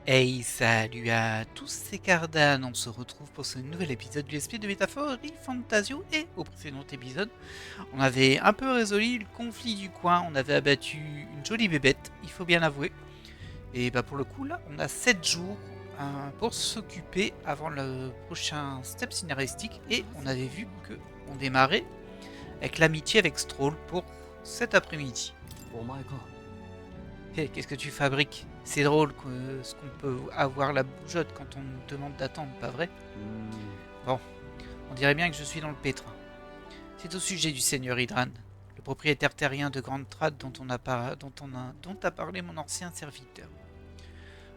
Hey, salut à tous, c'est Cardan, on se retrouve pour ce nouvel épisode du SP de Métaphorie Fantasio et au précédent épisode, on avait un peu résolu le conflit du coin, on avait abattu une jolie bébête, il faut bien avouer, et bah pour le coup là, on a 7 jours pour s'occuper avant le prochain step scénaristique et on avait vu que on démarrait avec l'amitié avec Stroll pour cet après-midi. Hey, qu'est-ce que tu fabriques? C'est drôle ce qu'on peut avoir la bougeotte quand on nous demande d'attendre, pas vrai? Bon, on dirait bien que je suis dans le pétrin. C'est au sujet du seigneur Hydran, le propriétaire terrien de Grande Trad dont a parlé mon ancien serviteur.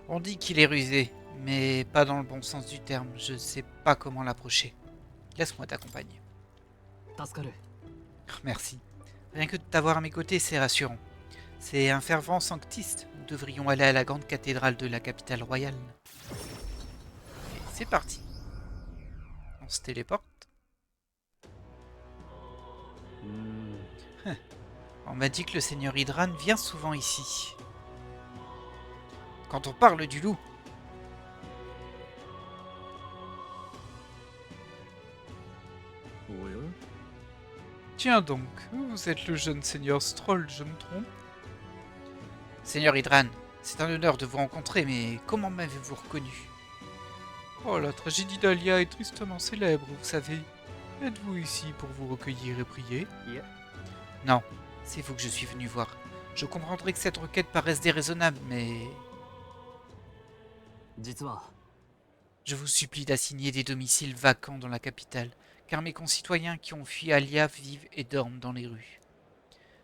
On dit qu'il est rusé, mais pas dans le bon sens du terme, je sais pas comment l'approcher. Laisse-moi t'accompagner. Merci. Rien que de t'avoir à mes côtés, c'est rassurant. C'est un fervent sanctiste. Nous devrions aller à la grande cathédrale de la capitale royale. Et c'est parti. On se téléporte. On m'a dit que le seigneur Hydran vient souvent ici. Quand on parle du loup. Tiens donc, vous êtes le jeune seigneur Stroll, je me trompe? Seigneur Hydran, c'est un honneur de vous rencontrer, mais comment m'avez-vous reconnu? Oh, la tragédie d'Alia est tristement célèbre, vous savez. Êtes-vous ici pour vous recueillir et prier? Non, c'est vous que je suis venu voir. Je comprendrai que cette requête paraisse déraisonnable, mais... Je vous supplie d'assigner des domiciles vacants dans la capitale, car mes concitoyens qui ont fui Alia vivent et dorment dans les rues.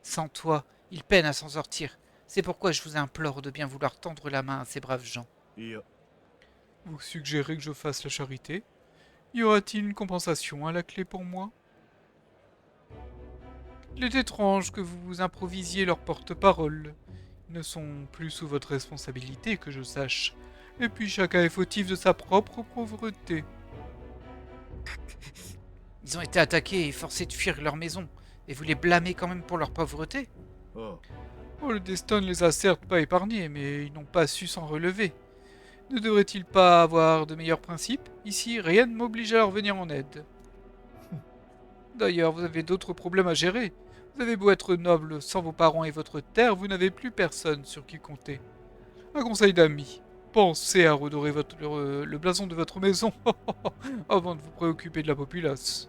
Sans toi, ils peinent à s'en sortir. C'est pourquoi je vous implore de bien vouloir tendre la main à ces braves gens. Vous suggérez que je fasse la charité? Y aura-t-il une compensation à la clé pour moi? Il est étrange que vous vous improvisiez leur porte-parole. Ils ne sont plus sous votre responsabilité, que je sache. Et puis chacun est fautif de sa propre pauvreté. Ils ont été attaqués et forcés de fuir leur maison. Et vous les blâmez quand même pour leur pauvreté? Oh, le destin ne les a certes pas épargnés, mais ils n'ont pas su s'en relever. Ne devraient-ils pas avoir de meilleurs principes? Ici, rien ne m'oblige à leur venir en aide. D'ailleurs, vous avez d'autres problèmes à gérer. Vous avez beau être noble, sans vos parents et votre terre, vous n'avez plus personne sur qui compter. Un conseil d'amis. Pensez à redorer le blason de votre maison avant de vous préoccuper de la populace.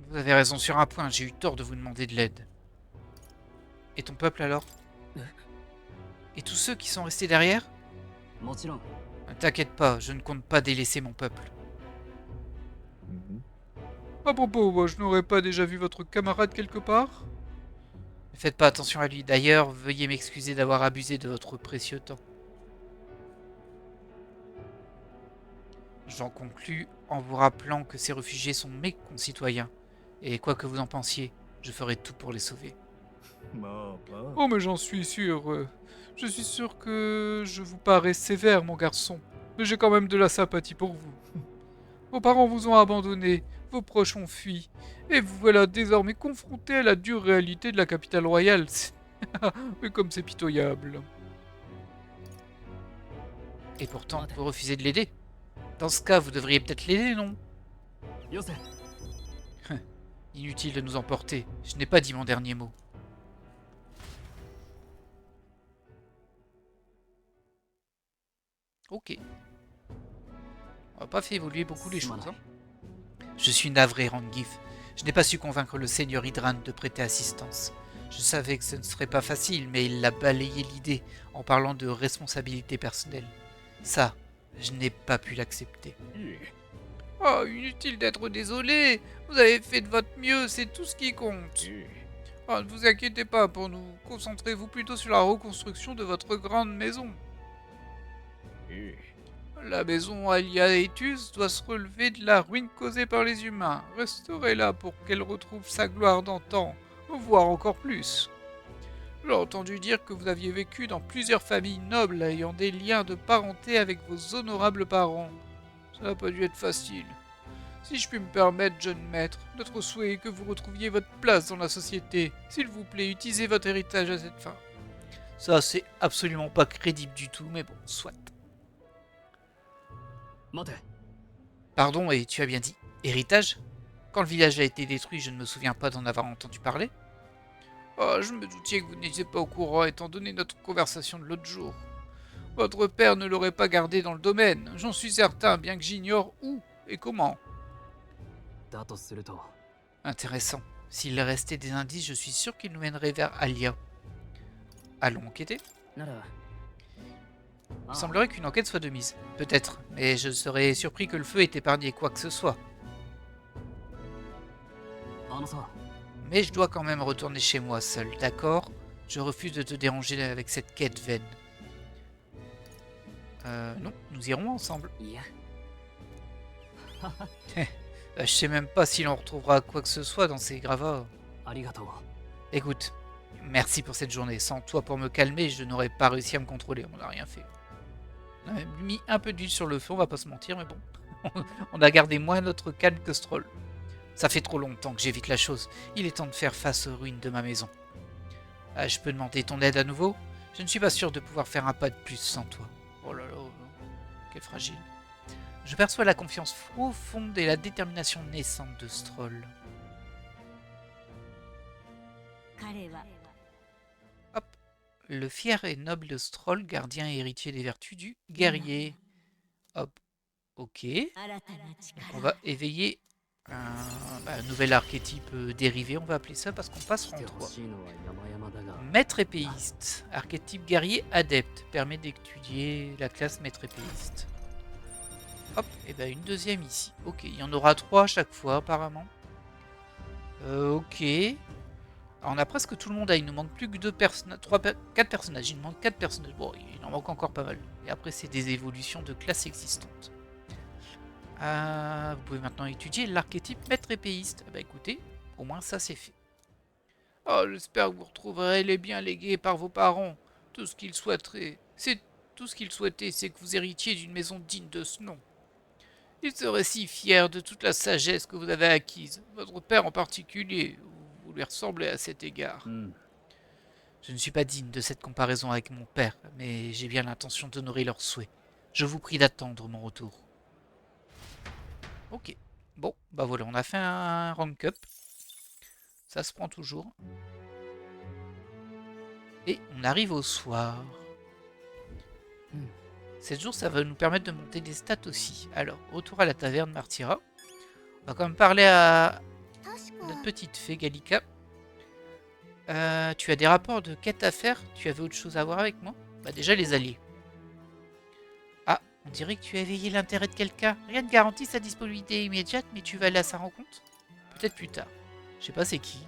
Vous avez raison sur un point, j'ai eu tort de vous demander de l'aide. Et ton peuple alors? Et tous ceux qui sont restés derrière? Ne t'inquiète pas, je ne compte pas délaisser mon peuple. À propos, je n'aurais pas déjà vu votre camarade quelque part? Ne faites pas attention à lui. D'ailleurs, veuillez m'excuser d'avoir abusé de votre précieux temps. J'en conclus en vous rappelant que ces réfugiés sont mes concitoyens. Et quoi que vous en pensiez, je ferai tout pour les sauver. Oh, mais j'en suis sûr. Je suis sûr que je vous parais sévère, mon garçon. Mais j'ai quand même de la sympathie pour vous. Vos parents vous ont abandonné, vos proches ont fui, et vous voilà désormais confronté à la dure réalité de la capitale royale. Mais comme c'est pitoyable. Et pourtant, vous refusez de l'aider. Dans ce cas, vous devriez peut-être l'aider, non? Inutile de nous emporter, je n'ai pas dit mon dernier mot. Ok. On n'a pas fait évoluer beaucoup les choses, hein. Je suis navré, Rangif. Je n'ai pas su convaincre le seigneur Hydran de prêter assistance. Je savais que ce ne serait pas facile, mais il a balayé l'idée en parlant de responsabilité personnelle. Ça, je n'ai pas pu l'accepter. Oh, inutile d'être désolé. Vous avez fait de votre mieux, c'est tout ce qui compte. Oh, ne vous inquiétez pas pour nous. Concentrez-vous plutôt sur la reconstruction de votre grande maison. La maison Aliaetus doit se relever de la ruine causée par les humains. Restaurez-la pour qu'elle retrouve sa gloire d'antan, voire encore plus. J'ai entendu dire que vous aviez vécu dans plusieurs familles nobles ayant des liens de parenté avec vos honorables parents. Ça n'a pas dû être facile. Si je puis me permettre, jeune maître, notre souhait est que vous retrouviez votre place dans la société. S'il vous plaît, utilisez votre héritage à cette fin. Ça, c'est absolument pas crédible du tout, mais bon, soit. Pardon, et tu as bien dit héritage? Quand le village a été détruit, je ne me souviens pas d'en avoir entendu parler. Oh, je me doutais que vous n'étiez pas au courant, étant donné notre conversation de l'autre jour. Votre père ne l'aurait pas gardé dans le domaine, j'en suis certain, bien que j'ignore où et comment. Intéressant. S'il restait des indices, je suis sûr qu'il nous mènerait vers Alia. Allons enquêter. Il semblerait qu'une enquête soit de mise. Peut-être, mais je serais surpris que le feu ait épargné quoi que ce soit. Mais je dois quand même retourner chez moi seul, d'accord? Je refuse de te déranger avec cette quête vaine. Non, nous irons ensemble. Je sais même pas si l'on retrouvera quoi que ce soit dans ces gravats. Écoute, merci pour cette journée. Sans toi pour me calmer, je n'aurais pas réussi à me contrôler. On n'a rien fait. On a même mis un peu d'huile sur le feu, on va pas se mentir, mais bon. On a gardé moins notre calme que Stroll. Ça fait trop longtemps que j'évite la chose. Il est temps de faire face aux ruines de ma maison. Je peux demander ton aide à nouveau? Je ne suis pas sûr de pouvoir faire un pas de plus sans toi. Oh là là, quel fragile. Je perçois la confiance profonde et la détermination naissante de Stroll. Hop. Le fier et noble Stroll, gardien et héritier des vertus du guerrier. Hop. Ok. Donc on va éveiller un nouvel archétype dérivé, on va appeler ça, parce qu'on passe rang 3. Maître épéiste. Archétype guerrier adepte. Permet d'étudier la classe maître épéiste. Hop, et ben une deuxième ici. Ok, il y en aura 3 à chaque fois apparemment. Ok. Alors, on a presque tout le monde, il nous manque plus que 4 personnages. Il nous manque 4 personnages. Bon, il en manque encore pas mal. Et après, c'est des évolutions de classes existantes. Vous pouvez maintenant étudier l'archétype maître épéiste. Bah écoutez, au moins ça c'est fait. Oh, j'espère que vous retrouverez les biens légués par vos parents. Tout ce qu'ils souhaiteraient, c'est que vous héritiez d'une maison digne de ce nom. Ils seraient si fiers de toute la sagesse que vous avez acquise, votre père en particulier. Vous lui ressemblez à cet égard. Je ne suis pas digne de cette comparaison avec mon père, mais j'ai bien l'intention d'honorer leurs souhaits. Je vous prie d'attendre mon retour. Ok. Bon, bah voilà, on a fait un rank up. Ça se prend toujours. Et on arrive au soir. 7 jours, ça va nous permettre de monter des stats aussi. Alors, retour à la taverne Martyra. On va quand même parler à notre petite fée Gallica. Tu as des rapports de quête à faire? Tu avais autre chose à voir avec moi? Bah déjà les alliés. Ah, on dirait que tu as éveillé l'intérêt de quelqu'un. Rien ne garantit sa disponibilité immédiate, mais tu vas aller à sa rencontre? Peut-être plus tard. Je sais pas c'est qui.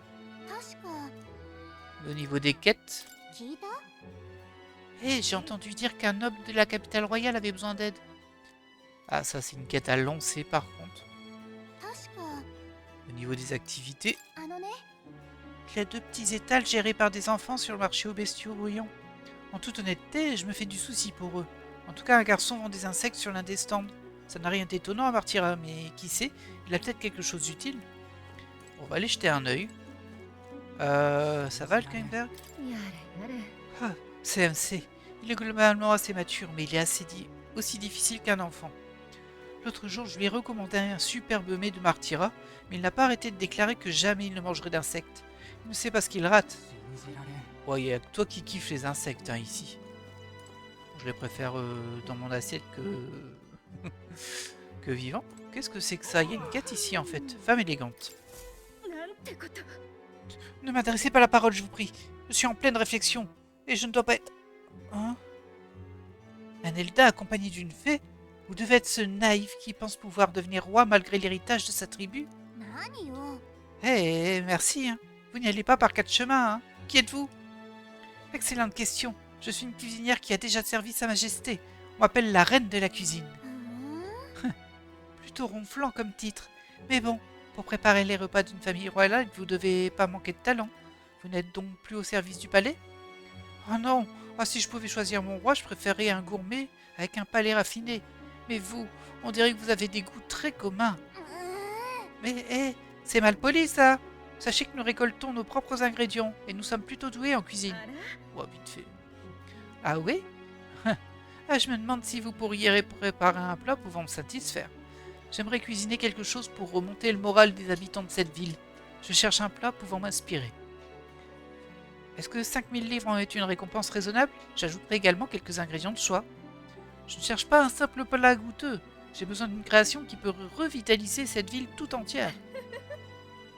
Au niveau des quêtes... Hé, j'ai entendu dire qu'un noble de la capitale royale avait besoin d'aide. Ah, ça c'est une quête à lancer par contre. Au niveau des activités... Il y a 2 petits étals gérés par des enfants sur le marché aux bestiaux bruyants. En toute honnêteté, je me fais du souci pour eux. En tout cas, un garçon vend des insectes sur l'un des stands. Ça n'a rien d'étonnant à Martyra, mais qui sait, il a peut-être quelque chose d'utile. On va aller jeter un œil. Ça va le Kainberg? Ah, CMC. Il est globalement assez mature, mais il est aussi difficile qu'un enfant. L'autre jour, je lui ai recommandé un superbe mets de Martyra, mais il n'a pas arrêté de déclarer que jamais il ne mangerait d'insectes. Il ne sait pas ce qu'il rate. Ouais, il y a que toi qui kiffes les insectes, hein, ici. Je les préfère dans mon assiette que... que vivant. Qu'est-ce que c'est que ça? Il y a une quête ici, en fait. Femme élégante. Ne m'adressez pas la parole, je vous prie. Je suis en pleine réflexion. Et je ne dois pas être... Hein? Un Elda accompagné d'une fée? Vous devez être ce naïf qui pense pouvoir devenir roi malgré l'héritage de sa tribu? Eh, merci, hein. Vous n'y allez pas par 4 chemins, hein. Qui êtes-vous? Excellente question. Je suis une cuisinière qui a déjà servi Sa Majesté. On m'appelle la reine de la cuisine. Plutôt ronflant comme titre. Mais bon, pour préparer les repas d'une famille royale, vous devez pas manquer de talent. Vous n'êtes donc plus au service du palais? Oh non! Ah, si je pouvais choisir mon roi, je préférerais un gourmet avec un palais raffiné. Mais vous, on dirait que vous avez des goûts très communs. Mais hé, c'est mal poli ça! Sachez que nous récoltons nos propres ingrédients et nous sommes plutôt doués en cuisine. Oh, vite fait. Ah oui? Ah, je me demande si vous pourriez préparer un plat pouvant me satisfaire. J'aimerais cuisiner quelque chose pour remonter le moral des habitants de cette ville. Je cherche un plat pouvant m'inspirer. Est-ce que 5000 livres en est une récompense raisonnable? J'ajouterai également quelques ingrédients de choix. Je ne cherche pas un simple plat goûteux. J'ai besoin d'une création qui peut revitaliser cette ville tout entière.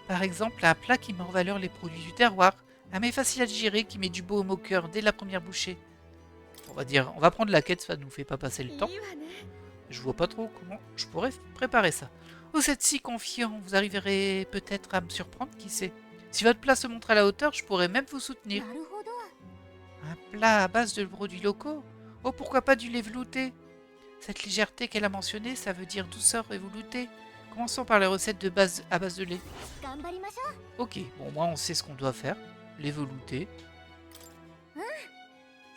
Par exemple, un plat qui met en valeur les produits du terroir, un mets facile à digérer qui met du baume au cœur dès la première bouchée. On va prendre la quête, ça nous fait pas passer le temps. Je vois pas trop comment je pourrais préparer ça. Vous êtes si confiant, vous arriverez peut-être à me surprendre, qui sait. Si votre plat se montre à la hauteur, je pourrais même vous soutenir. Un plat à base de produits locaux? Oh, pourquoi pas du lait velouté? Cette légèreté qu'elle a mentionnée, ça veut dire douceur et velouté. Commençons par les recettes de base à base de lait. Ok, bon, moi on sait ce qu'on doit faire. Lait velouté.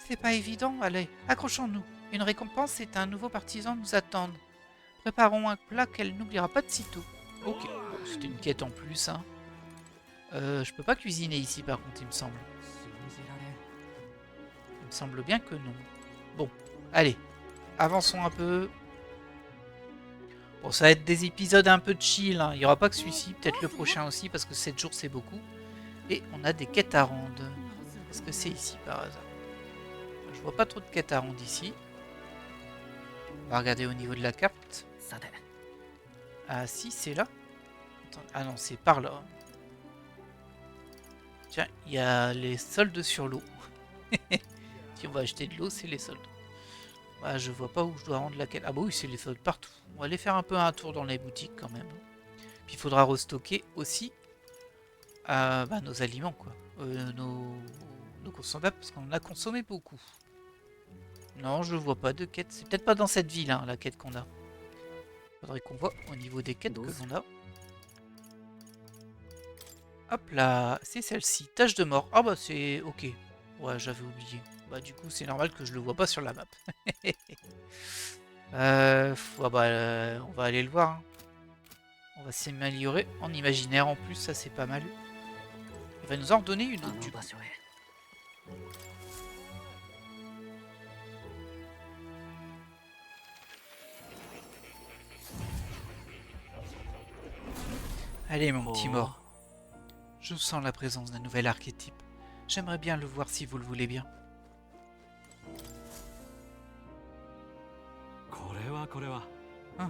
C'est pas évident, allez, accrochons-nous. Une récompense et un nouveau partisan nous attendent. Préparons un plat qu'elle n'oubliera pas de sitôt. Ok, bon, c'était une quête en plus, hein. Je peux pas cuisiner ici par contre, il me semble. Il me semble bien que non. Bon, allez, avançons un peu. Bon, ça va être des épisodes un peu chill, hein. Il n'y aura pas que celui-ci, peut-être le prochain aussi, parce que 7 jours c'est beaucoup. Et on a des quêtes à rendre. Est-ce que c'est ici par hasard? Je vois pas trop de quêtes à rendre ici. On va regarder au niveau de la carte. Ah si, c'est là. Attends, ah non, c'est par là. Tiens, il y a les soldes sur l'eau. Si on va acheter de l'eau, c'est les soldes. Bah, je vois pas où je dois rendre la quête. Ah bah oui, c'est les soldes partout. On va aller faire un peu un tour dans les boutiques quand même. Puis il faudra restocker aussi nos aliments, quoi. Nos consommables, parce qu'on en a consommé beaucoup. Non, je vois pas de quête. C'est peut-être pas dans cette ville, hein, la quête qu'on a. Faudrait qu'on voit au niveau des quêtes que l'on a. Hop là, c'est celle-ci. Tâche de mort. Ah bah c'est ok. Ouais, j'avais oublié. Bah du coup, c'est normal que je le vois pas sur la map. On va aller le voir. Hein. On va s'améliorer en imaginaire en plus, ça c'est pas mal. Il va nous en redonner une autre du coup. Allez mon petit mort. Je sens la présence d'un nouvel archétype. J'aimerais bien le voir si vous le voulez bien. Ah,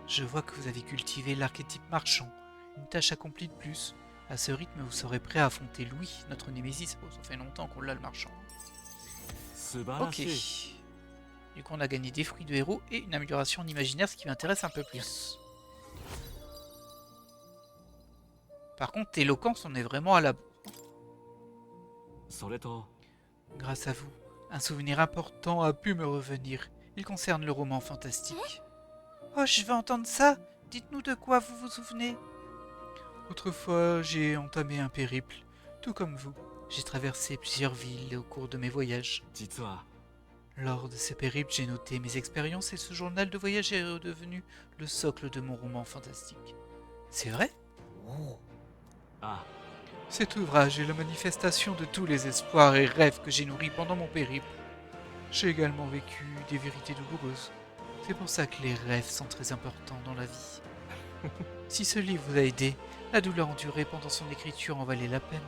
je vois que vous avez cultivé l'archétype marchand. Une tâche accomplie de plus. À ce rythme, vous serez prêt à affronter Louis, notre némésis. Oh, ça fait longtemps qu'on l'a le marchand. Ok. Du coup, on a gagné des fruits de héros et une amélioration en imaginaire, ce qui m'intéresse un peu plus. Par contre, éloquence, on est vraiment à la bourre. Grâce à vous, un souvenir important a pu me revenir. Il concerne le roman fantastique. Oh, je veux entendre ça. Dites-nous de quoi vous vous souvenez. Autrefois, j'ai entamé un périple, tout comme vous. J'ai traversé plusieurs villes au cours de mes voyages. Lors de ces périples, j'ai noté mes expériences et ce journal de voyage est redevenu le socle de mon roman fantastique. C'est vrai? Cet ouvrage est la manifestation de tous les espoirs et rêves que j'ai nourris pendant mon périple. J'ai également vécu des vérités douloureuses. C'est pour ça que les rêves sont très importants dans la vie. Si ce livre vous a aidé, la douleur endurée pendant son écriture en valait la peine.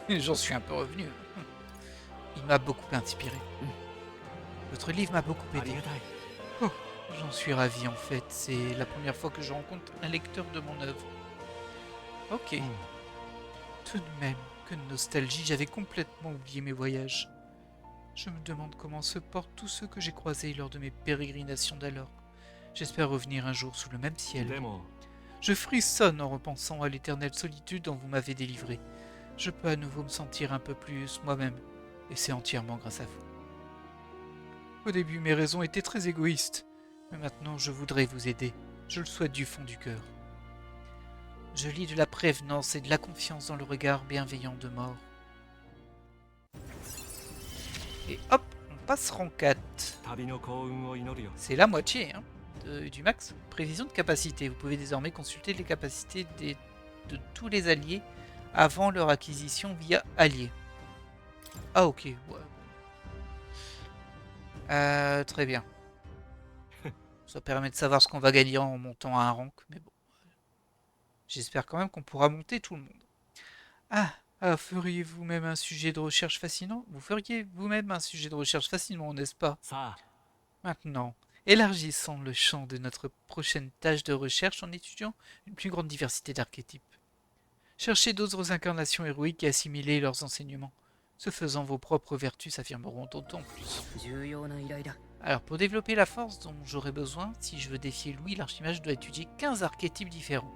J'en suis un peu revenu. Il m'a beaucoup inspiré. Votre livre m'a beaucoup aidé. Oh, j'en suis ravi en fait. C'est la première fois que je rencontre un lecteur de mon œuvre. Ok. Tout de même, que de nostalgie, j'avais complètement oublié mes voyages. Je me demande comment se portent tous ceux que j'ai croisés lors de mes pérégrinations d'alors. J'espère revenir un jour sous le même ciel. Je frissonne en repensant à l'éternelle solitude dont vous m'avez délivré. Je peux à nouveau me sentir un peu plus moi-même, et c'est entièrement grâce à vous. Au début, mes raisons étaient très égoïstes, mais maintenant je voudrais vous aider. Je le souhaite du fond du cœur. Je lis de la prévenance et de la confiance dans le regard bienveillant de mort. Et hop, on passe rang 4. C'est la moitié du max. Prévision de capacité. Vous pouvez désormais consulter les capacités de tous les alliés avant leur acquisition via alliés. Ah ok, ouais. Très bien. Ça permet de savoir ce qu'on va gagner en montant à un rank, mais bon. J'espère quand même qu'on pourra monter tout le monde. Ah, feriez-vous même un sujet de recherche fascinant? Vous feriez vous-même un sujet de recherche fascinant, n'est-ce pas? Maintenant, élargissons le champ de notre prochaine tâche de recherche en étudiant une plus grande diversité d'archétypes. Cherchez d'autres incarnations héroïques et assimilez leurs enseignements. Ce faisant, vos propres vertus s'affirmeront d'autant plus. Alors, pour développer la force dont j'aurai besoin, si je veux défier Louis, l'archimage doit étudier 15 archétypes différents.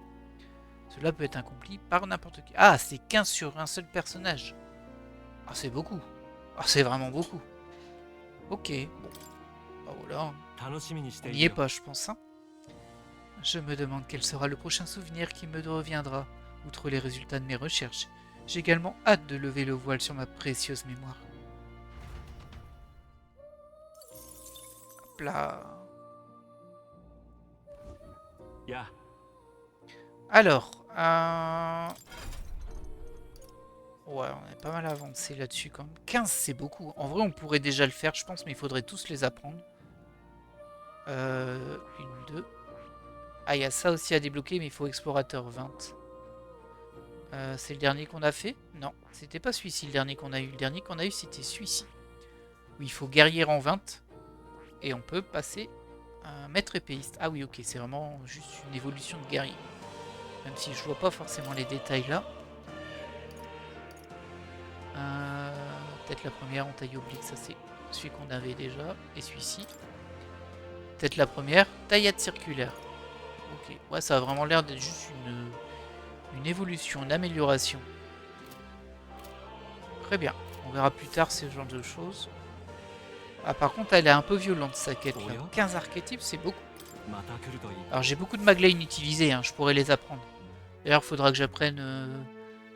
Cela peut être accompli par n'importe qui. Ah, c'est 15 sur un seul personnage. Ah, c'est beaucoup. Ah, c'est vraiment beaucoup. Ok, bon. Bah voilà. On n'y est pas, je pense. Hein. Je me demande quel sera le prochain souvenir qui me reviendra, outre les résultats de mes recherches. J'ai également hâte de lever le voile sur ma précieuse mémoire. Hop là. Alors, ouais, on est pas mal avancé là-dessus quand même. 15, c'est beaucoup. En vrai, on pourrait déjà le faire, je pense, mais il faudrait tous les apprendre. Une, deux. Ah, il y a ça aussi à débloquer, mais il faut Explorateur 20. C'est le dernier qu'on a fait? Non, c'était pas celui-ci le dernier qu'on a eu. Le dernier qu'on a eu, c'était celui-ci. Où il faut guerrier en 20. Et on peut passer un maître épéiste. Ah oui, ok, c'est vraiment juste une évolution de guerrier. Même si je vois pas forcément les détails là. Peut-être la première en taille oblique, ça c'est celui qu'on avait déjà. Et celui-ci. Peut-être la première, taillade circulaire. Ok, ouais, ça a vraiment l'air d'être juste une évolution, une amélioration. Très bien, on verra plus tard ce genre de choses. Ah, par contre, elle est un peu violente sa quête là. 15 archétypes, c'est beaucoup. Alors j'ai beaucoup de maglais inutilisés, hein, je pourrais les apprendre. D'ailleurs, il faudra que j'apprenne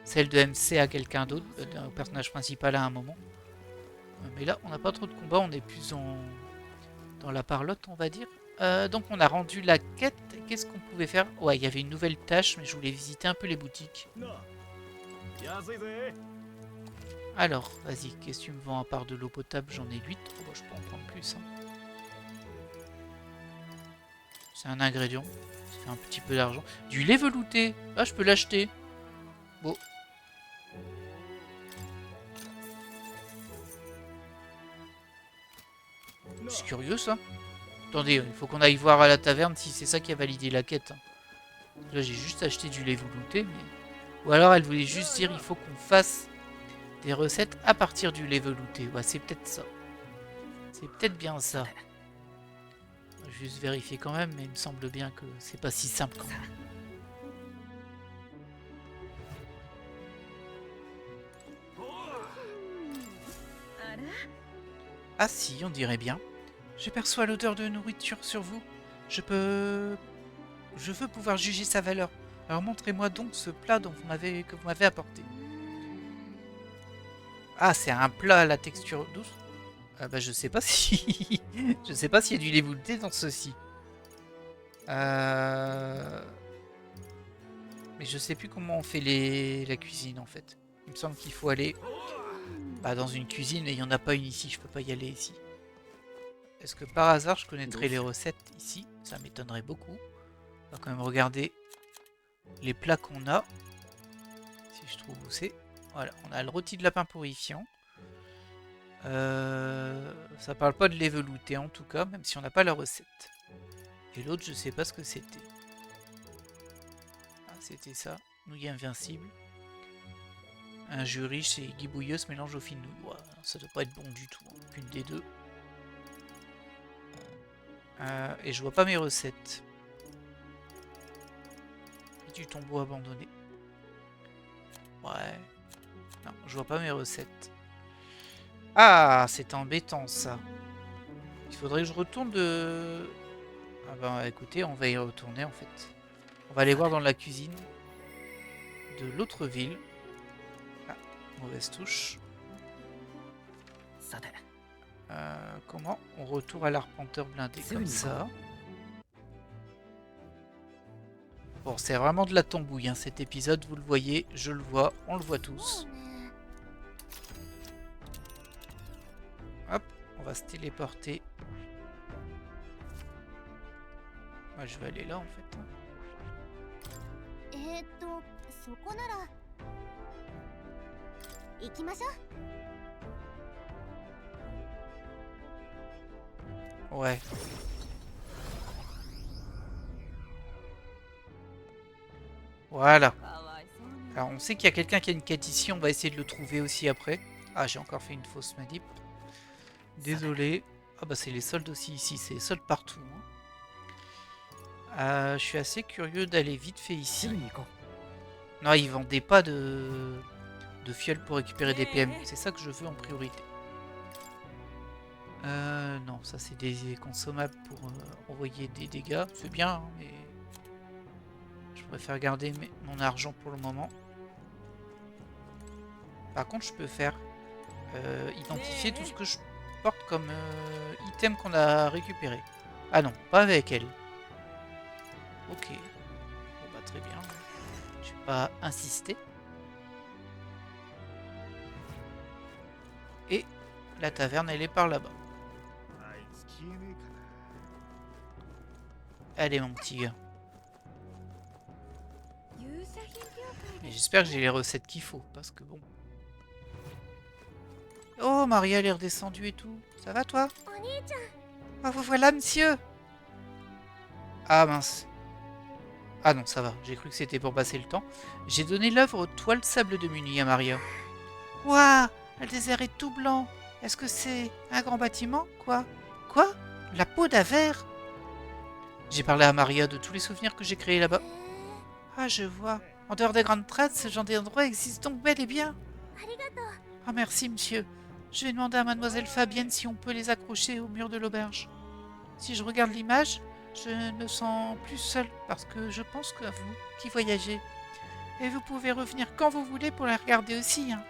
celle de MC à quelqu'un d'autre, au personnage principal à un moment. Mais là, on n'a pas trop de combats, on est plus dans la parlotte, on va dire. Donc on a rendu la quête. Qu'est-ce qu'on pouvait faire? Ouais, il y avait une nouvelle tâche, mais je voulais visiter un peu les boutiques. Alors, vas-y, qu'est-ce que tu me vends à part de l'eau potable? J'en ai 8. Oh, bah, je peux en prendre plus. Hein. C'est un ingrédient. Ça fait un petit peu d'argent. Du lait velouté. Ah, je peux l'acheter. Bon. C'est curieux ça. Attendez, il faut qu'on aille voir à la taverne si c'est ça qui a validé la quête. Là, j'ai juste acheté du lait velouté, mais... Ou alors, elle voulait juste dire il faut qu'on fasse des recettes à partir du lait velouté. Ouais, c'est peut-être ça. C'est peut-être bien ça. Je vais juste vérifier quand même, mais il me semble bien que c'est pas si simple quand même. Ah si, on dirait bien. Je perçois l'odeur de nourriture sur vous. Je veux pouvoir juger sa valeur. Alors montrez-moi donc ce plat que vous m'avez apporté. Ah, c'est un plat à la texture douce. Ah bah je sais pas si... je sais pas s'il y a du lait velouté dans ceci. Mais je sais plus comment on fait la cuisine en fait. Il me semble qu'il faut aller dans une cuisine et il n'y en a pas une ici. Je peux pas y aller ici. Est-ce que par hasard je connaîtrais les recettes ici? Ça m'étonnerait beaucoup. On va quand même regarder les plats qu'on a. Si je trouve où c'est. Voilà, on a le rôti de lapin purifiant. Ça parle pas de lait velouté en tout cas, même si on n'a pas la recette. Et l'autre, je sais pas ce que c'était. Ah, c'était ça. Nouilles invincible. Un jus riche et Guy Bouilleuse mélange aux fines nouilles. Ouais, ça doit pas être bon du tout. Aucune des deux. Et je vois pas mes recettes. Et du tombeau abandonné. Ouais. Non, je vois pas mes recettes. Ah, c'est embêtant ça. Il faudrait que je retourne de... Ah bah écoutez, on va y retourner en fait. On va aller voir dans la cuisine de l'autre ville. Ah, mauvaise touche. Comment on retourne à l'arpenteur blindé comme ça. Bon, c'est vraiment de la tambouille hein, cet épisode, vous le voyez, je le vois, on le voit tous. va se téléporter. Moi, je vais aller là en fait. そこなら行きましょう。 Ouais. Voilà. Alors on sait qu'il y a quelqu'un qui a une quête ici, on va essayer de le trouver aussi après. Ah, j'ai encore fait une fausse manip. Désolé. Ah bah c'est les soldes aussi ici, c'est les soldes partout. Je suis assez curieux d'aller vite fait ici. Non, ils vendaient pas de fioles pour récupérer des PM. C'est ça que je veux en priorité. Non, ça c'est des consommables pour envoyer des dégâts. C'est bien, hein, mais je préfère garder mon argent pour le moment. Par contre, je peux faire identifier tout ce que je porte comme item qu'on a récupéré. Ah non, pas avec elle. Ok. Bon bah très bien. Je vais pas insister. Et la taverne, elle est par là-bas. Allez mon petit gars. Et j'espère que j'ai les recettes qu'il faut, parce que bon... Oh, Maria, elle est redescendue et tout. Ça va, toi? Oh, vous voilà, monsieur. Ah, mince. Ah non, ça va. J'ai cru que c'était pour passer le temps. J'ai donné l'œuvre Toile Sable de Muni à Maria. Waouh, le désert est tout blanc. Est-ce que c'est un grand bâtiment? Quoi? Quoi? La peau d'Avers? J'ai parlé à Maria de tous les souvenirs que j'ai créés là-bas. Ah, je vois. En dehors des grandes traces, ce genre d'endroit existe donc bel et bien. Ah, merci, monsieur. Je vais demander à mademoiselle Fabienne si on peut les accrocher au mur de l'auberge. Si je regarde l'image, je me sens plus seule parce que je pense qu'à vous qui voyagez. Et vous pouvez revenir quand vous voulez pour la regarder aussi. Hein.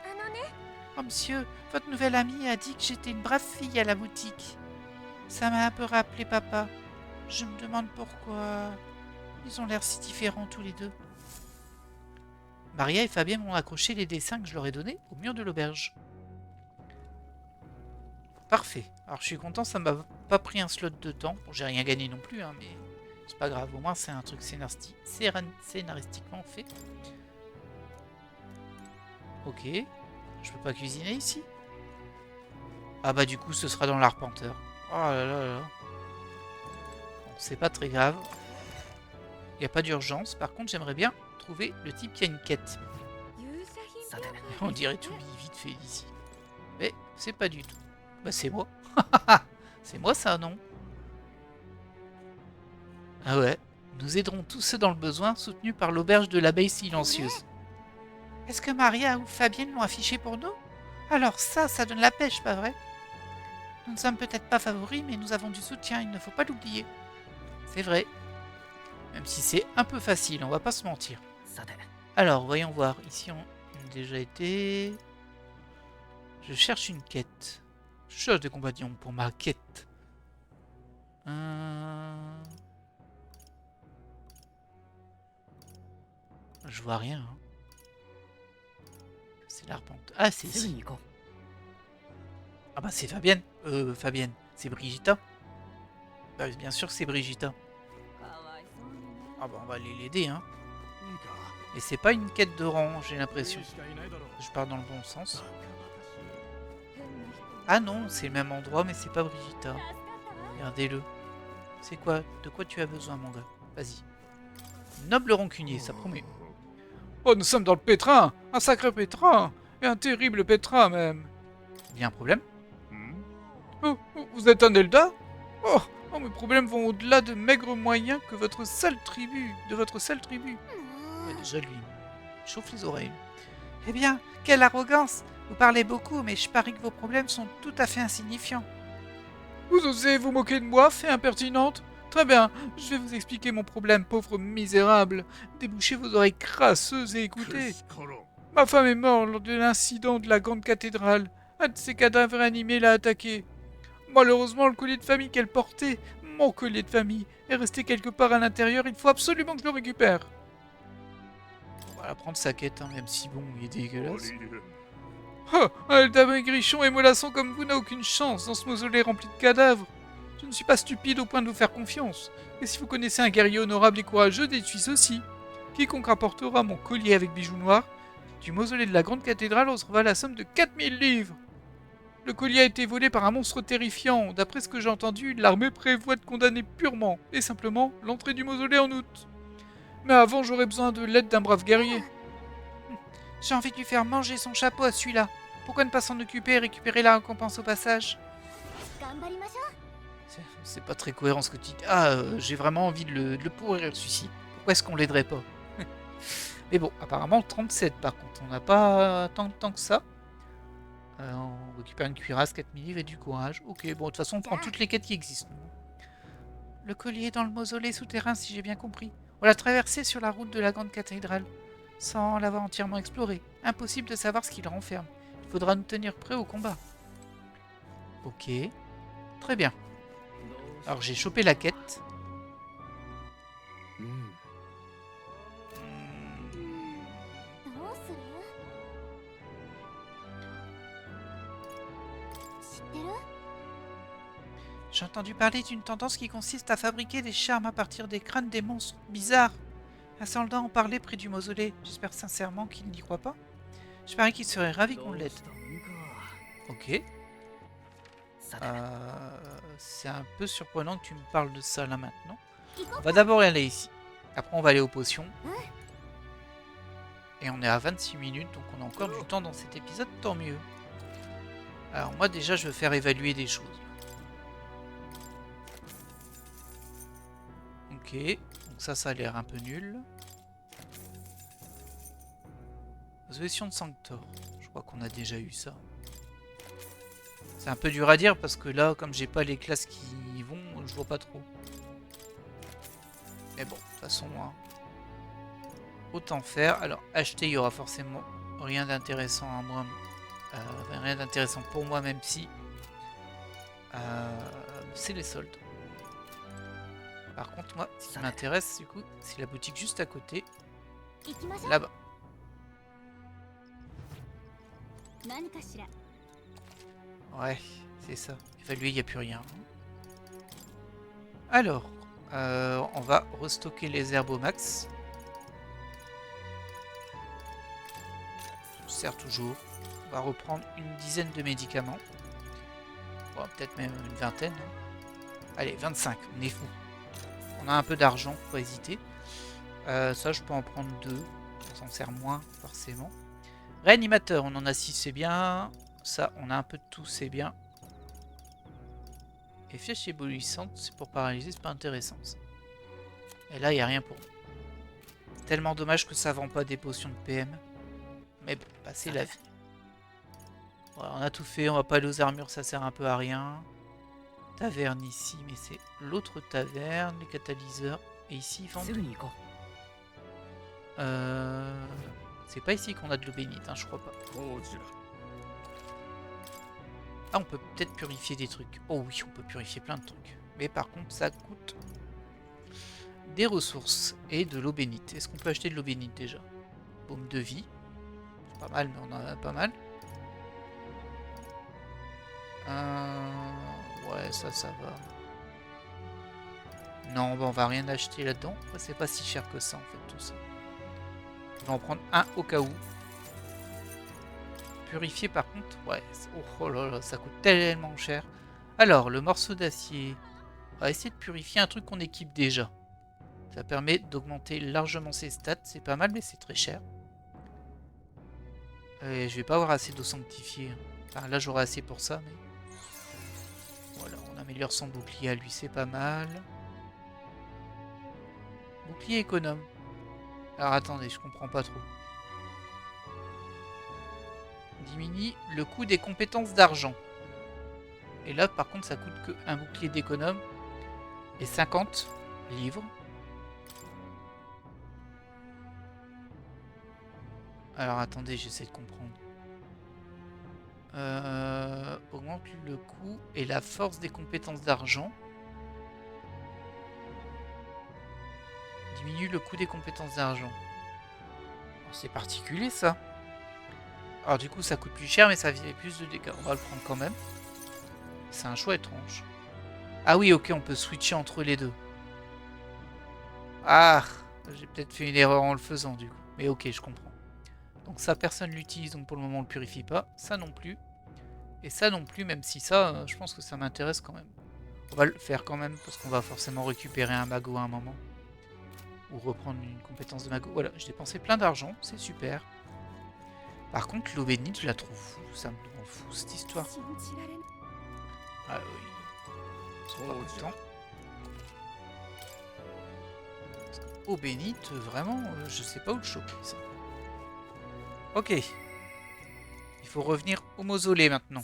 Oh, monsieur, votre nouvelle amie a dit que j'étais une brave fille à la boutique. Ça m'a un peu rappelé papa. Je me demande pourquoi... Ils ont l'air si différents tous les deux. Maria et Fabien m'ont accroché les dessins que je leur ai donnés au mur de l'auberge. Parfait. Alors je suis content, ça m'a pas pris un slot de temps. Bon, j'ai rien gagné non plus, hein, mais c'est pas grave. Au moins c'est un truc scénaristiquement fait. Ok. Je peux pas cuisiner ici? Ah bah du coup ce sera dans l'arpenteur. Oh là là là. Bon, c'est pas très grave. Il n'y a pas d'urgence. Par contre, j'aimerais bien trouver le type qui a une quête. On dirait tout vite fait ici. Mais c'est pas du tout. Bah c'est moi. C'est moi ça, non? Ah ouais. Nous aiderons tous ceux dans le besoin, soutenus par l'auberge de l'abeille silencieuse. Est-ce que Maria ou Fabienne l'ont affiché pour nous? Alors ça donne la pêche, pas vrai? Nous ne sommes peut-être pas favoris, mais nous avons du soutien, il ne faut pas l'oublier. C'est vrai. Même si c'est un peu facile, on va pas se mentir. Alors, voyons voir. Ici, on a déjà été... Je cherche une quête. Je cherche des compagnons pour ma quête. Je vois rien. Hein. C'est l'arpente. Ah, c'est ici. Ah bah c'est Fabienne. Fabienne. C'est Brigitta. Bah, bien sûr que c'est Brigitta. Ah bah on va aller l'aider, hein. Et c'est pas une quête de rang, j'ai l'impression. Je pars dans le bon sens. Ah non, c'est le même endroit, mais c'est pas Brigitta. Regardez-le. C'est quoi? De quoi tu as besoin, mon gars? Vas-y. Noble rancunier, ça promet. Oh, nous sommes dans le pétrin! Un sacré pétrin! Et un terrible pétrin, même! Il y a un problème? Oh, vous êtes un Elda? Oh, mes problèmes vont au-delà de maigres moyens que votre seule tribu, de votre seule tribu. Ouais, déjà, lui, chauffe les oreilles. Eh bien, quelle arrogance! Vous parlez beaucoup, mais je parie que vos problèmes sont tout à fait insignifiants. Vous osez vous moquer de moi, fée impertinente? Très bien, je vais vous expliquer mon problème, pauvre misérable. Débouchez vos oreilles crasseuses et écoutez. Ma femme est morte lors de l'incident de la grande cathédrale. Un de ces cadavres animés l'a attaquée. Malheureusement, le collier de famille qu'elle portait, mon collier de famille, est resté quelque part à l'intérieur. Il faut absolument que je le récupère. On va la prendre sa quête, hein, même si bon, il est dégueulasse. Oh, un dame grichon et mollasson comme vous n'a aucune chance dans ce mausolée rempli de cadavres. Je ne suis pas stupide au point de vous faire confiance. Et si vous connaissez un guerrier honorable et courageux, dites-lui ceci. Quiconque rapportera mon collier avec bijoux noirs du mausolée de la grande cathédrale recevra la somme de 4000 livres. Le collier a été volé par un monstre terrifiant. D'après ce que j'ai entendu, l'armée prévoit de condamner purement et simplement l'entrée du mausolée en août. Mais avant, j'aurais besoin de l'aide d'un brave guerrier. J'ai envie de lui faire manger son chapeau à celui-là. Pourquoi ne pas s'en occuper et récupérer la récompense au passage? C'est pas très cohérent ce que tu dis. Ah, j'ai vraiment envie de le pourrir celui-ci. Pourquoi est-ce qu'on l'aiderait pas? Mais bon, apparemment 37 par contre. On n'a pas tant de temps que ça. On récupère une cuirasse, 4000 livres et du courage. Ok, bon, de toute façon, on prend toutes les quêtes qui existent. Le collier est dans le mausolée souterrain, si j'ai bien compris. On l'a traversé sur la route de la grande cathédrale, sans l'avoir entièrement exploré. Impossible de savoir ce qu'il renferme. Il faudra nous tenir prêts au combat. Ok, très bien. Alors j'ai chopé la quête. J'ai entendu parler d'une tendance qui consiste à fabriquer des charmes à partir des crânes des monstres bizarres. Un soldat en parlait près du mausolée. J'espère sincèrement qu'il n'y croit pas. Je parie qu'il serait ravi qu'on l'aide. Ok. C'est un peu surprenant que tu me parles de ça là maintenant. On va d'abord aller ici. Après on va aller aux potions. Et on est à 26 minutes, donc on a encore du temps dans cet épisode, tant mieux. Alors moi déjà je veux faire évaluer des choses. Ok, donc ça a l'air un peu nul. Résolution de Sanctor, je crois qu'on a déjà eu ça. C'est un peu dur à dire parce que là, comme j'ai pas les classes qui y vont, je vois pas trop. Mais bon, de toute façon, hein, autant faire. Alors, acheter, il y aura forcément rien d'intéressant à moi. Rien d'intéressant pour moi, même si c'est les soldes. Par contre, moi, ce qui m'intéresse, du coup, c'est la boutique juste à côté. Là-bas. Ouais, c'est ça. Évaluer, il n'y a plus rien. Alors, on va restocker les herbes au max. Ça sert toujours. On va reprendre une dizaine de médicaments. Bon, peut-être même une vingtaine. Allez, 25, on est fou. On a un peu d'argent, faut pas hésiter. Ça, je peux en prendre 2. On s'en sert moins, forcément. Réanimateur, on en a 6, c'est bien. Ça, on a un peu de tout, c'est bien. Et flèche éblouissante, c'est pour paralyser, c'est pas intéressant ça. Et là, il n'y a rien pour nous. Tellement dommage que ça vend pas des potions de PM. Mais bon, bah, c'est la vie. Voilà, on a tout fait, on va pas aller aux armures, ça sert un peu à rien. Taverne ici, mais c'est l'autre taverne, les catalyseurs. Et ici, ils vendent... C'est pas ici qu'on a de l'eau bénite, hein, je crois pas. Ah, on peut peut-être purifier des trucs. Oh oui, on peut purifier plein de trucs. Mais par contre, ça coûte des ressources et de l'eau bénite. Est-ce qu'on peut acheter de l'eau bénite déjà? Baume de vie. C'est pas mal, mais on en a pas mal. Ouais, ça va. Non, bah on va rien acheter là-dedans. C'est pas si cher que ça, en fait, tout ça. On va en prendre un au cas où. Purifier, par contre, ouais. Oh là là, ça coûte tellement cher. Alors, le morceau d'acier. On va essayer de purifier un truc qu'on équipe déjà. Ça permet d'augmenter largement ses stats. C'est pas mal, mais c'est très cher. Et je vais pas avoir assez d'eau sanctifiée. Enfin, là, j'aurai assez pour ça, mais... Voilà, on améliore son bouclier à lui, c'est pas mal. Bouclier économe. Alors, attendez, je comprends pas trop. Diminue le coût des compétences d'argent. Et là, par contre, ça coûte que un bouclier d'économe. Et 50 livres. Alors attendez, j'essaie de comprendre. Augmente le coût et la force des compétences d'argent. Diminue le coût des compétences d'argent. C'est particulier ça. Alors du coup ça coûte plus cher mais ça fait plus de dégâts. On va le prendre quand même. C'est un choix étrange. Ah oui ok on peut switcher entre les deux. Ah j'ai peut-être fait une erreur en le faisant du coup. Mais ok je comprends. Donc ça personne l'utilise donc pour le moment on le purifie pas. Ça non plus. Et ça non plus même si ça je pense que ça m'intéresse quand même. On va le faire quand même parce qu'on va forcément récupérer un magot à un moment. Ou reprendre une compétence de magot. Voilà j'ai dépensé plein d'argent c'est super. Par contre, l'eau bénite, je la trouve fou. Ça me rend fou cette histoire. Ah oui. Ils sont pas contents. Eau bénite, vraiment, je sais pas où le choper ça. Ok. Il faut revenir au mausolée maintenant.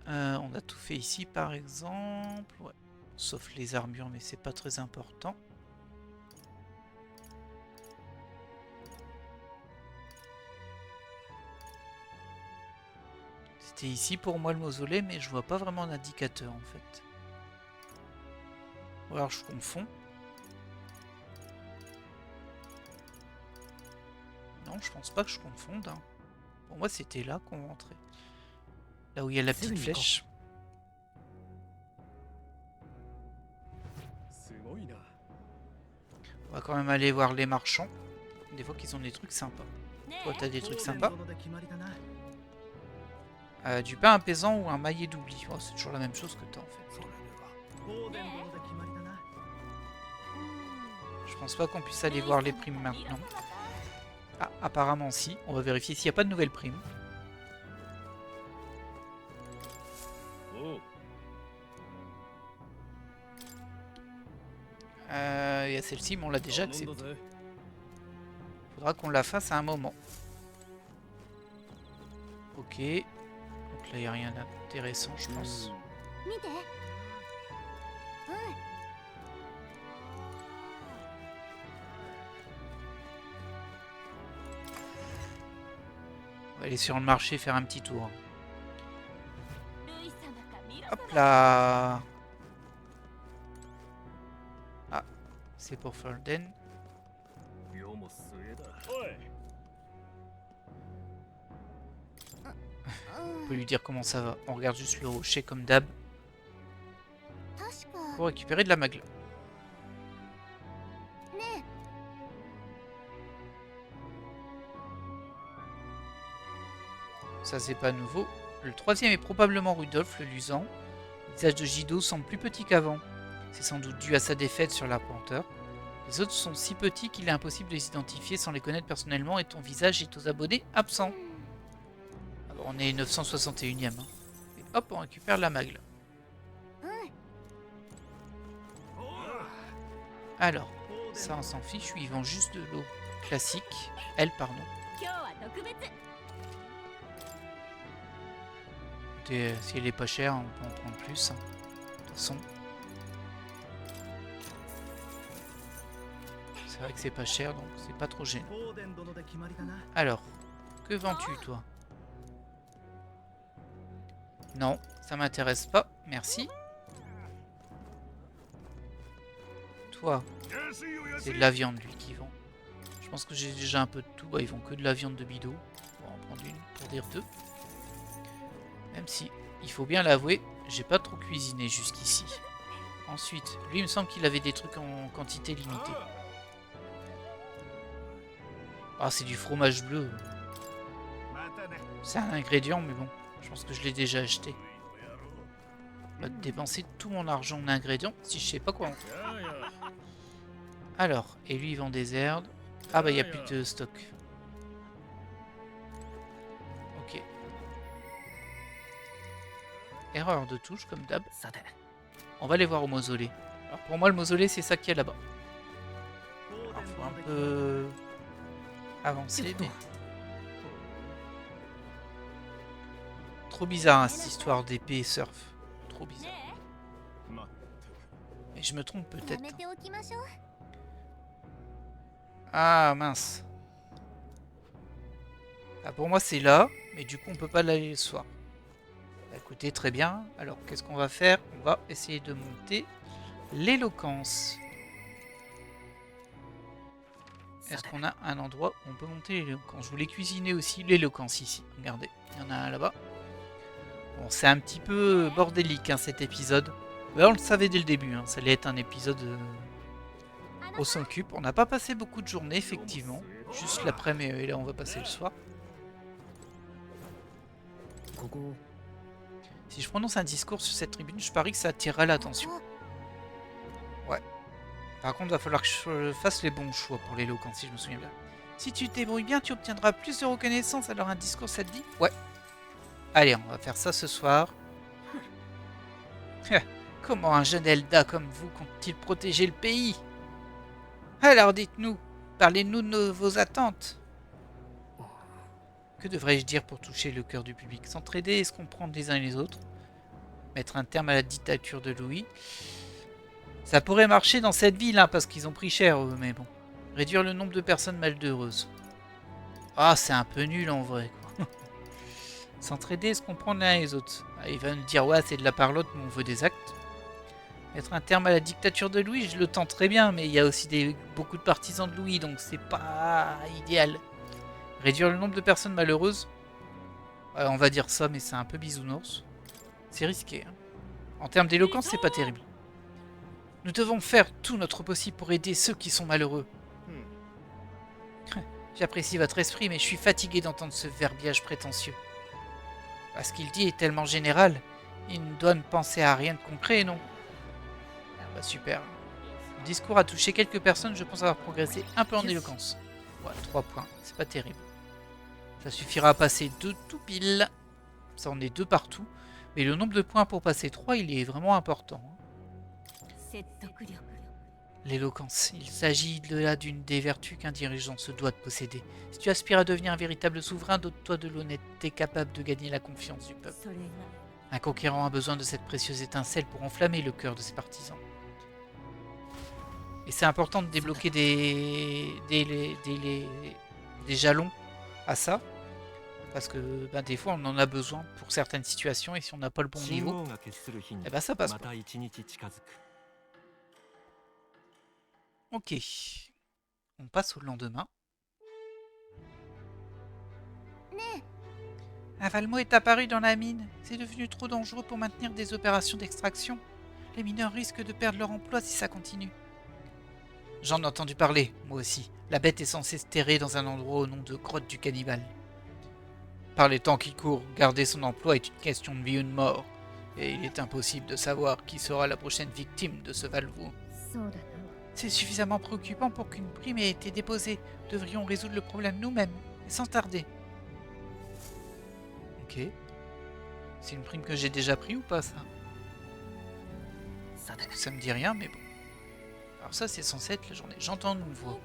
On a tout fait ici par exemple. Ouais. Sauf les armures, mais c'est pas très important. C'était ici pour moi le mausolée, mais je vois pas vraiment d'indicateur en fait. Ou alors je confonds. Non, je pense pas que je confonde. Hein. Pour moi, c'était là qu'on rentrait. Là où il y a la petite flèche. On va quand même aller voir les marchands. Des fois qu'ils ont des trucs sympas. Toi, t'as des trucs sympas. Du pain apaisant ou un maillet d'oubli. Oh, c'est toujours la même chose que t'as en fait. Je pense pas qu'on puisse aller voir les primes maintenant. Ah, apparemment si. On va vérifier s'il n'y a pas de nouvelles primes. Il y a celle-ci, mais on l'a déjà acceptée. Faudra qu'on la fasse à un moment. Ok. Donc là, il n'y a rien d'intéressant, je pense. On va aller sur le marché faire un petit tour. Hop là. Ah, c'est pour Folden. On peut lui dire comment ça va. On regarde juste le rocher comme d'hab. Pour récupérer de la magle. Ça c'est pas nouveau. Le troisième est probablement Rudolf le Lusan. Le visage de Jido semble plus petit qu'avant. C'est sans doute dû à sa défaite sur l'Arpenteur. Les autres sont si petits qu'il est impossible de les identifier sans les connaître personnellement et ton visage est aux abonnés absents. Alors on est 961ème. Hein. Et hop, on récupère la magle. Alors, ça on s'en fiche, ils vendent juste de l'eau classique. Elle, pardon. Écoutez, si elle est pas chère, on peut en prendre plus. Hein. De toute façon. C'est vrai que c'est pas cher, donc c'est pas trop gênant. Alors, que vends-tu, toi? Non, ça m'intéresse pas, merci. Toi, c'est de la viande, lui, qui vend. Je pense que j'ai déjà un peu de tout. Bah, ils vendent que de la viande de bidot. On va en prendre une pour dire deux. Même si, il faut bien l'avouer, j'ai pas trop cuisiné jusqu'ici. Ensuite, lui, il me semble qu'il avait des trucs en quantité limitée. Ah, c'est du fromage bleu. C'est un ingrédient, mais bon, je pense que je l'ai déjà acheté. On va dépenser tout mon argent en ingrédients si je sais pas quoi en faire. Alors, et lui, il vend des herbes. Ah bah, il n'y a plus de stock. Ok. Erreur de touche, comme d'hab. On va aller voir au mausolée. Alors, pour moi, le mausolée, c'est ça qu'il y a là-bas. Alors, faut un peu avancer, mais... Trop bizarre, hein, cette histoire d'épée surf. Trop bizarre. Mais je me trompe peut-être. Ah, mince. Ah, pour moi, c'est là, mais du coup, on peut pas l'aller le soir. Bah, écoutez, très bien. Alors, qu'est-ce qu'on va faire? On va essayer de monter l'éloquence. est-ce qu'on a un endroit où on peut monter l'éloquence? Je voulais cuisiner aussi l'éloquence ici. Regardez, il y en a un là-bas. Bon, c'est un petit peu bordélique hein, cet épisode. Là, on le savait dès le début, hein, ça allait être un épisode au s'occupe. On n'a pas passé beaucoup de journées, effectivement. Juste l'après-midi, et là on va passer le soir. Si je prononce un discours sur cette tribune, je parie que ça attirera l'attention. Ouais. Par contre, il va falloir que je fasse les bons choix pour l'éloquence, si je me souviens bien. Si tu te débrouilles bien, tu obtiendras plus de reconnaissance, alors un discours, ça te dit? Ouais. Allez, on va faire ça ce soir. Comment un jeune Elda comme vous compte-t-il protéger le pays? Alors dites-nous, parlez-nous de vos attentes. Que devrais-je dire pour toucher le cœur du public? S'entraider et se comprendre les uns les autres. Mettre un terme à la dictature de Louis. Ça pourrait marcher dans cette ville, hein, parce qu'ils ont pris cher, eux, mais bon. Réduire le nombre de personnes malheureuses. Ah, c'est un peu nul en vrai, quoi. S'entraider et se comprendre les uns les autres. Ah, il va me dire, ouais, c'est de la parlotte, mais on veut des actes. Mettre un terme à la dictature de Louis, je le tente très bien, mais il y a aussi beaucoup de partisans de Louis, donc c'est pas idéal. Réduire le nombre de personnes malheureuses. On va dire ça, mais c'est un peu bisounours. C'est risqué. Hein. En termes d'éloquence, c'est pas terrible. Nous devons faire tout notre possible pour aider ceux qui sont malheureux. J'apprécie votre esprit, mais je suis fatigué d'entendre ce verbiage prétentieux. Ce qu'il dit est tellement général, il ne doit ne penser à rien de concret, non? Bah super. Le discours a touché quelques personnes, je pense avoir progressé un peu en éloquence. Ouais, 3 points, c'est pas terrible. Ça suffira à passer 2 tout pile. Ça en est 2 partout. Mais le nombre de points pour passer 3, il est vraiment important. L'éloquence. Il s'agit de là d'une des vertus qu'un dirigeant se doit de posséder. Si tu aspires à devenir un véritable souverain, dote-toi de l'honnêteté capable de gagner la confiance du peuple. Un conquérant a besoin de cette précieuse étincelle pour enflammer le cœur de ses partisans. Et c'est important de débloquer des jalons à ça. Parce que ben, des fois on en a besoin pour certaines situations et si on n'a pas le bon niveau, eh ben ça passe pas. Ok, on passe au lendemain. Un Valmo est apparu dans la mine. C'est devenu trop dangereux pour maintenir des opérations d'extraction. Les mineurs risquent de perdre leur emploi si ça continue. J'en ai entendu parler, moi aussi. La bête est censée se terrer dans un endroit au nom de Grotte du Cannibale. Par les temps qui courent, garder son emploi est une question de vie ou de mort. Et il est impossible de savoir qui sera la prochaine victime de ce Valvo. C'est suffisamment préoccupant pour qu'une prime ait été déposée. Devrions résoudre le problème nous-mêmes, et sans tarder. Ok. C'est une prime que j'ai déjà pris ou pas, ça? Ça me dit rien, mais bon. Alors ça, c'est censé être la journée. J'entends une voix.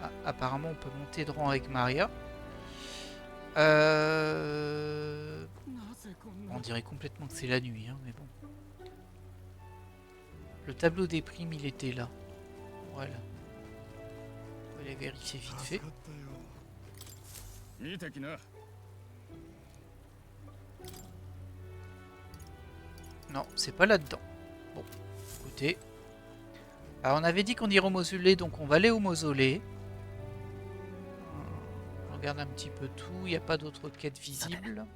Ah, apparemment, on peut monter de rang avec Maria. On dirait complètement que c'est la nuit, hein, mais bon. Le tableau des primes, il était là. Voilà. On va aller vérifier vite fait. Non, c'est pas là-dedans. Bon, écoutez. Alors, on avait dit qu'on irait au mausolée, donc on va aller au mausolée. On regarde un petit peu tout. Il n'y a pas d'autres quêtes visibles.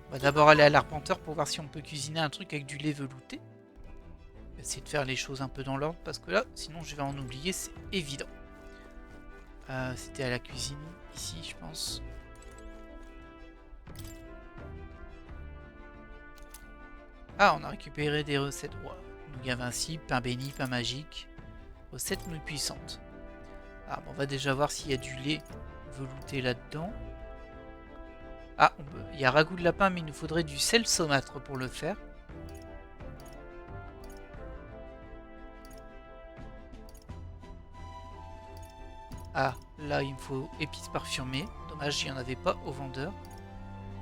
On va d'abord aller à l'arpenteur pour voir si on peut cuisiner un truc avec du lait velouté. On va essayer de faire les choses un peu dans l'ordre parce que là, sinon je vais en oublier, c'est évident. C'était à la cuisine, ici je pense. Ah, on a récupéré des recettes. Wow. Nougat invincible, pain béni, pain magique. Recettes nouilles puissantes. Ah, bon, on va déjà voir s'il y a du lait velouté là-dedans. Ah, il y a ragoût de lapin, mais il nous faudrait du sel saumâtre pour le faire. Ah, là, il me faut épices parfumées. Dommage, il n'y en avait pas au vendeur.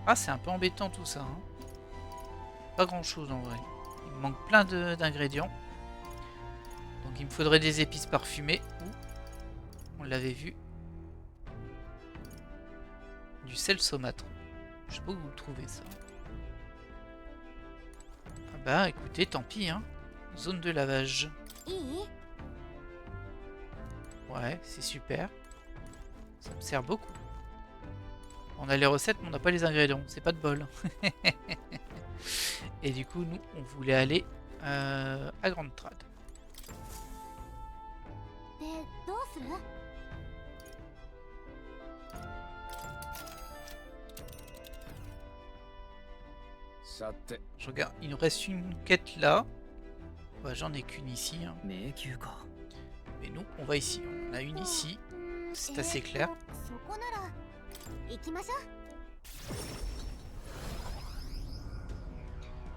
Ah, c'est un peu embêtant tout ça. Hein. Pas grand-chose en vrai. Il me manque plein d'ingrédients. Donc, il me faudrait des épices parfumées. Ou, on l'avait vu, du sel saumâtre. Je sais pas où vous le trouvez ça. Ah bah écoutez, tant pis hein. Zone de lavage. Ouais, c'est super. Ça me sert beaucoup. On a les recettes, mais on n'a pas les ingrédients. C'est pas de bol. Et du coup, nous, on voulait aller à Grande Trad. でどうする？ さて Je regarde, il nous reste une quête là. Bah, j'en ai qu'une ici. Hein. 迷宮か。 Mais nous, on va ici. On a une ici. C'est assez clair. そこなら行きましょう。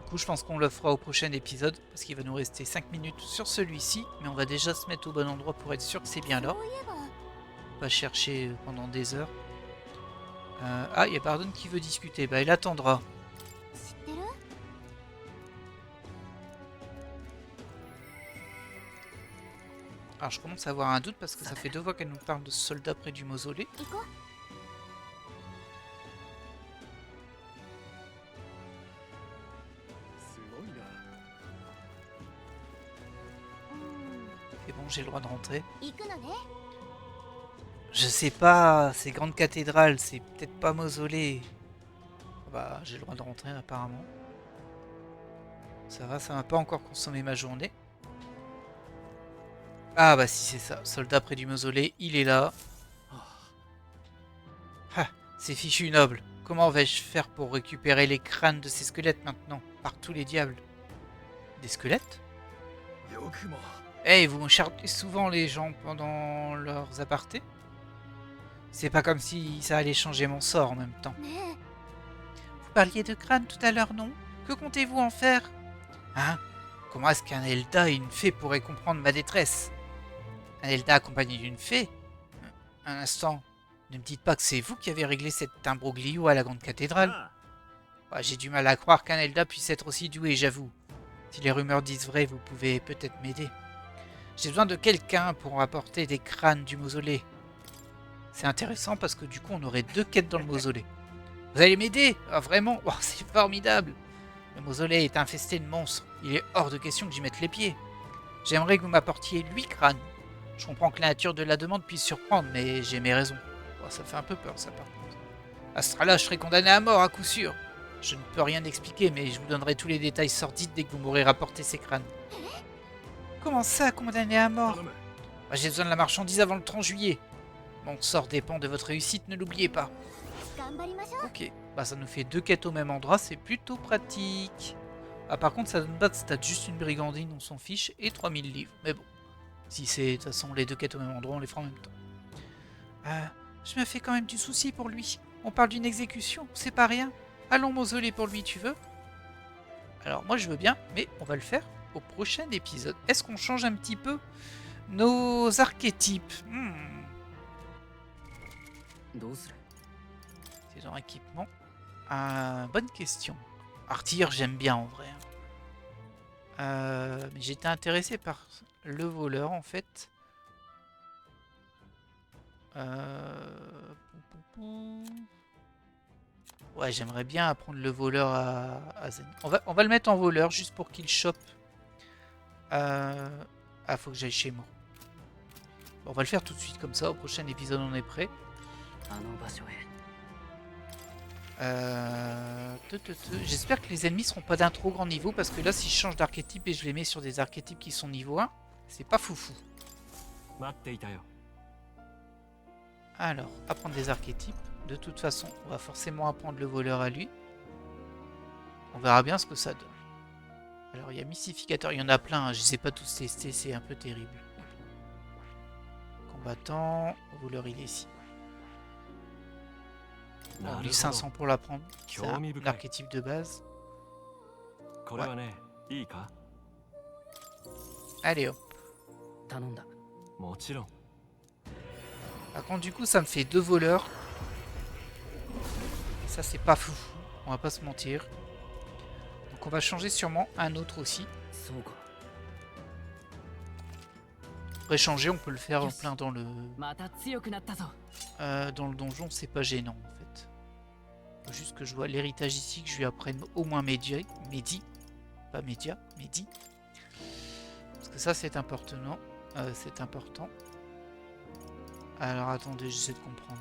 Du coup, je pense qu'on le fera au prochain épisode. Parce qu'il va nous rester 5 minutes sur celui-ci. Mais on va déjà se mettre au bon endroit pour être sûr que c'est bien là. そういえば Pas chercher pendant des heures. Ah, il y a Pardon qui veut discuter. Bah, il attendra. 知ってる？ Alors, je commence à avoir un doute parce que ça fait 2 fois qu'elle nous parle de soldats près du mausolée. 行こう。すごいな Et bon, j'ai le droit de rentrer. 行くのね。 Je sais pas, c'est grande cathédrale, c'est peut-être pas mausolée. Bah, j'ai le droit de rentrer apparemment. Ça va, ça m'a pas encore consommé ma journée. Ah bah si c'est ça, soldat près du mausolée, il est là. Ah, c'est fichu noble. Comment vais-je faire pour récupérer les crânes de ces squelettes maintenant? Par tous les diables. Des squelettes? よくも Eh, vous chargez souvent les gens pendant leurs apartés? C'est pas comme si ça allait changer mon sort en même temps. ね Vous parliez de crâne tout à l'heure, non? Que comptez-vous en faire? Hein? Comment est-ce qu'un Elda et une fée pourraient comprendre ma détresse? Un Elda accompagné d'une fée? Un instant, ne me dites pas que c'est vous qui avez réglé cet imbroglio à la grande cathédrale. あ Bah, j'ai du mal à croire qu'un Elda puisse être aussi doué, j'avoue. Si les rumeurs disent vrai, vous pouvez peut-être m'aider. J'ai besoin de quelqu'un pour apporter des crânes du mausolée. C'est intéressant parce que du coup on aurait 2 quêtes dans le mausolée. Vous allez m'aider? Ah vraiment? Oh, c'est formidable! Le mausolée est infesté de monstres. Il est hors de question que j'y mette les pieds. J'aimerais que vous m'apportiez 8 crânes. Je comprends que la nature de la demande puisse surprendre, mais j'ai mes raisons. Oh, ça fait un peu peur ça par contre. À ce là je serai condamné à mort à coup sûr. Je ne peux rien expliquer, mais je vous donnerai tous les détails sordides dès que vous m'aurez rapporté ces crânes. Comment ça, condamné à mort? 頼む Bah, j'ai besoin de la marchandise avant le 30 juillet. Mon sort dépend de votre réussite, ne l'oubliez pas. 頑張りましょう。 Ok, bah ça nous fait 2 quêtes au même endroit, c'est plutôt pratique. Ah par contre ça donne pas de stats, juste une brigandine, on s'en fiche, et 3000 livres. Mais bon, si c'est de toute façon les 2 quêtes au même endroit, on les fera en même temps. Je me fais quand même du souci pour lui. On parle d'une exécution, c'est pas rien. Allons mausolée pour lui, tu veux? Alors moi je veux bien, mais on va le faire au prochain épisode. Est-ce qu'on change un petit peu nos archétypes? どうする？ C'est dans équipement. Bonne question. Artillerie, j'aime bien en vrai. Mais j'étais intéressé par le voleur en fait. Ouais, j'aimerais bien apprendre le voleur à Zen. On va le mettre en voleur juste pour qu'il chope. Ah, faut que j'aille chez moi. Bon, on va le faire tout de suite comme ça. Au prochain épisode, on est prêt. あの場所へ。 J'espère que les ennemis seront pas d'un trop grand niveau parce que là si je change d'archétype et je les mets sur des archétypes qui sont niveau 1, c'est pas foufou. 待っていたよ Alors, apprendre des archétypes. De toute façon, on va forcément apprendre le voleur à lui. On verra bien ce que ça donne. Alors il y a mystificateur, il y en a plein, hein, je sais pas tous tester, c'est un peu terrible. Combattant, voleur il est ici. Bon, lui 500 pour l'apprendre, c'est un archétype de base. これはねいいか Allez hop. 頼んだ。もちろん Par contre du coup ça me fait 2 voleurs. Et ça c'est pas fou, on va pas se mentir. Donc on va changer sûrement un autre aussi. そうか。 Après changer on peut le faire en plein dans le... また強くなったぞ。 dans le donjon c'est pas gênant en fait. Faut juste que je vois l'héritage ici, que je lui apprenne au moins Mehdi. Pas Média, Mehdi. Parce que ça c'est important. C'est important. Alors attendez, j'essaie de comprendre.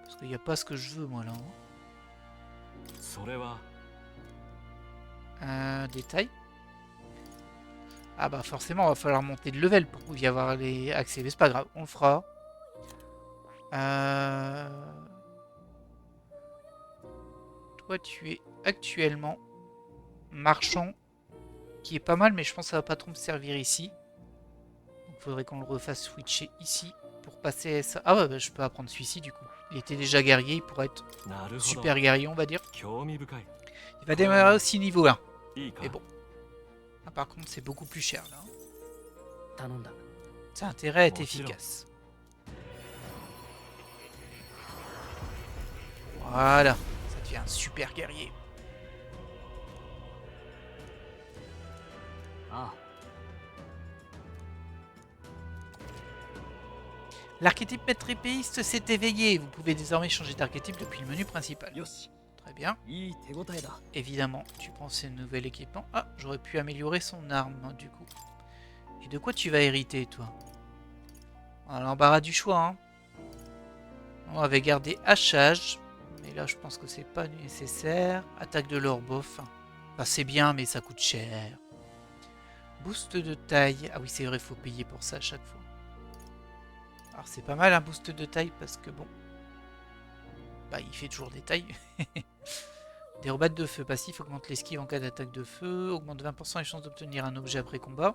Parce qu'il n'y a pas ce que je veux moi là. それは Détail. Ah bah forcément, va falloir monter de level pour y avoir les accès. Mais c'est pas grave, on le fera. Toi, tu es actuellement marchand, qui est pas mal, mais je pense que ça va pas trop me servir ici. Donc faudrait qu'on le refasse switcher ici pour passer à ça. Ah ouais, bah, je peux apprendre celui-ci du coup. Il était déjà guerrier, il pourrait être なるほど super guerrier, on va dire. 興味深い Il va démarrer aussi niveau 1. いいか Mais bon. Ah, par contre, c'est beaucoup plus cher là. 頼んだ Ça a intérêt à être Bon, sinon. efficace. Voilà, ça devient un super guerrier. あ L'archétype maître épéiste s'est éveillé. Vous pouvez désormais changer d'archétype depuis le menu principal. あよし Très bien. いい手応えだ Évidemment, tu prends ce nouvel équipement. Ah, j'aurais pu améliorer son arme, hein, du coup. Et de quoi tu vas hériter, toi? Ah, l'embarras du choix, hein. On avait gardé hachage. Mais là, je pense que c'est pas nécessaire. Attaque de l'or, bof. Enfin, c'est bien, mais ça coûte cher. Boost de taille. Ah oui, c'est vrai, il faut payer pour ça à chaque fois. Alors, c'est pas mal, un boost de taille, parce que bon... Bah, il fait toujours des tailles. Dérobade de feu passif augmente l'esquive en cas d'attaque de feu, augmente 20% les chances d'obtenir un objet après combat,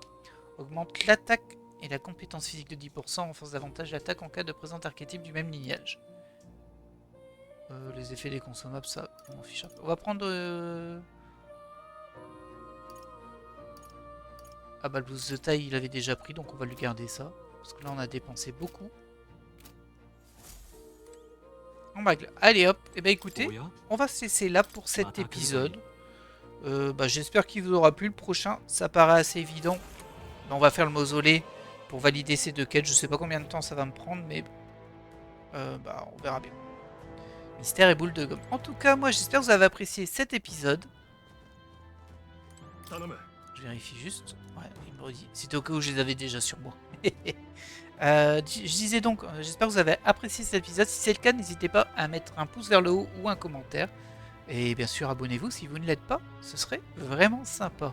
augmente l'attaque et la compétence physique de 10%, renforce davantage l'attaque en cas de présent archétype du même lignage. Les effets des consommables, ça, on m'en fiche un peu. On va prendre... Ah bah le boost de taille, il avait déjà pris, donc on va lui garder ça. Parce que là, on a dépensé beaucoup. Allez hop, et bah écoutez, おや on va se laisser là pour cet épisode. J'espère qu'il vous aura plu. Le prochain, ça paraît assez évident. On va faire le mausolée pour valider ces deux quêtes. Je sais pas combien de temps ça va me prendre, mais on verra bien. Mystère et boule de gomme. En tout cas, moi j'espère que vous avez apprécié cet épisode. 頼む Je vérifie juste. Ouais, il me redit. C'était au cas où je les avais déjà sur moi. Je disais donc, j'espère que vous avez apprécié cet épisode. Si c'est le cas, n'hésitez pas à mettre un pouce vers le haut ou un commentaire. Et bien sûr, abonnez-vous si vous ne l'êtes pas. Ce serait vraiment sympa.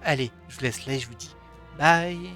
Allez, je vous laisse là et je vous dis bye.